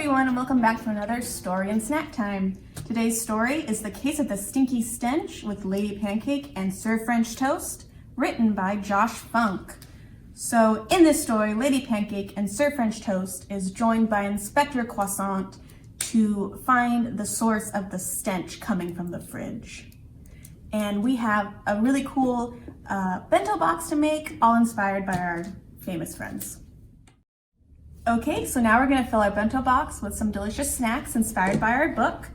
everyone, and welcome back to another story and snack time. Today's story is The Case of the Stinky Stench with Lady Pancake and Sir French Toast, written by Josh Funk. So in this story, Lady Pancake and Sir French Toast is joined by Inspector Croissant to find the source of the stench coming from the fridge. And we have a really cool bento box to make, all inspired by our famous friends. Okay, so now we're gonna fill our bento box with some delicious snacks inspired by our book.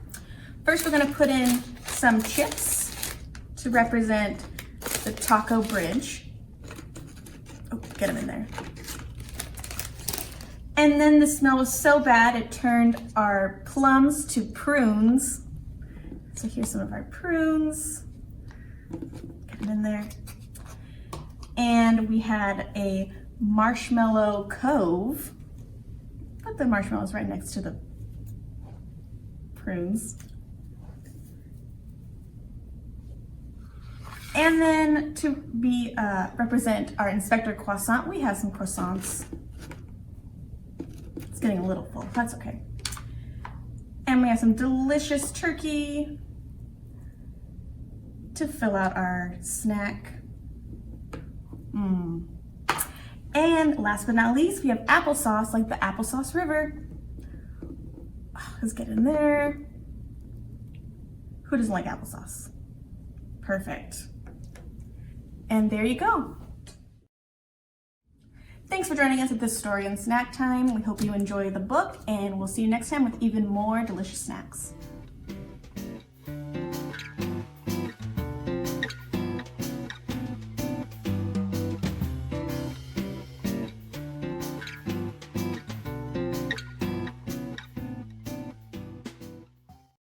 First, we're gonna put in some chips to represent the taco bridge. Oh, get them in there. And then the smell was so bad, it turned our plums to prunes. So here's some of our prunes. Get them in there. And we had a marshmallow cove. Put the marshmallows right next to the prunes. And then to be represent our Inspector Croissant, we have some croissants. It's getting a little full, that's okay. And we have some delicious turkey to fill out our snack. And last but not least, we have applesauce, like the applesauce river. Oh, let's get in there. Who doesn't like applesauce? Perfect. And there you go. Thanks for joining us at this story and snack time. We hope you enjoy the book, and we'll see you next time with even more delicious snacks.